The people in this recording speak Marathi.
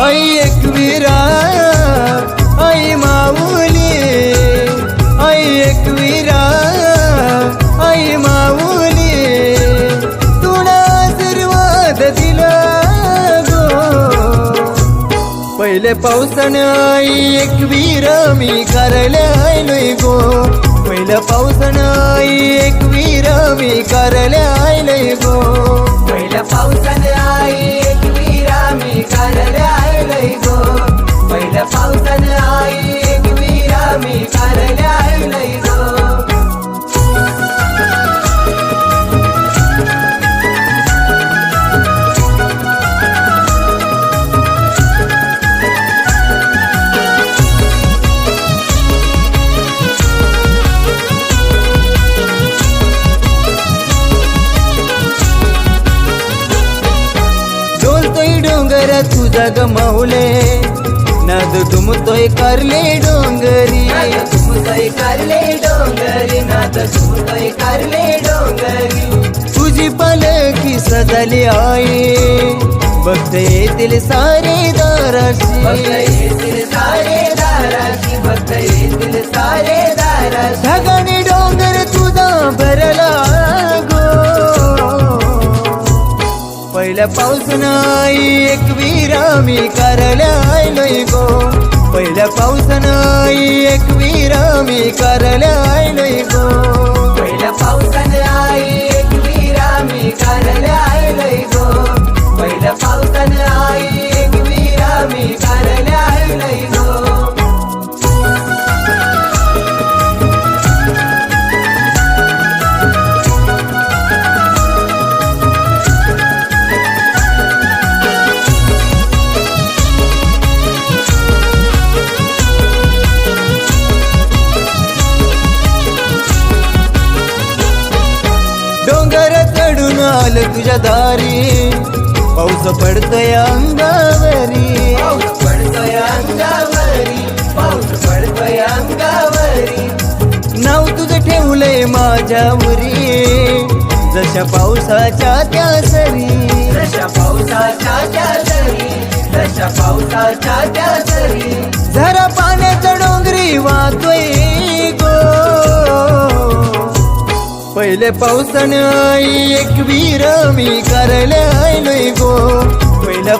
आई एकवीरा आई माऊली, आई एकवीरा आई माऊली, तुला आशीर्वाद दिला गो. पहिले पावसाने आई एकवीरा मी करायला आलोय गो. पहिल्या पावसाने आई एकवीरा मी करायला आलोय गो. पहिल्या पावसाने आई एकवीरा मी करायला आलोय गो. पहिल्या पावसाने आई एकवीरा मी करायला आलोय गो. डोंगर तुझा गमावले नाद तुमतोय करले डोंगरी. तुमतोय करले डोंगरी, नाद तुमतोय करले डोंगरी. तुझी पालखी सजली आई भक्त येतील सारे दाराशी. भक्त येतील सारे दाराशी, भक्त येतील सारे दाराशी. ढगाने डोंगर तुझा भरला गो. पहिल्या पावसानं आई एकवीरा मी करायला आलोय गो. पहिल्या पावसानं आई एकवीरा मी करायला आलोय गो. पहिल्या पावसाने आई एकवीरा मी करायला आलोय गो. पहिल्या पावसाने आई एकवीरा मी करायला आलोय गो. डोंगर चढून आलं तुझ्या दारी, पाऊस पडतोय अंगावरी. पाऊस पडतोय अंगावरी, पाऊस पडतोय अंगावरी. नाव तुझं ठेवलंय माझ्यावरी, जशा पावसाच्या त्या सरी. जशा पावसाच्या त्या सरी, जशा पावसाच्या त्या सरी. झरा पाण्याचा डोंगरी वाहतोय गो. पहिले पावसानं आई एकवीरा मी करायला आलोय गो. पहिल्या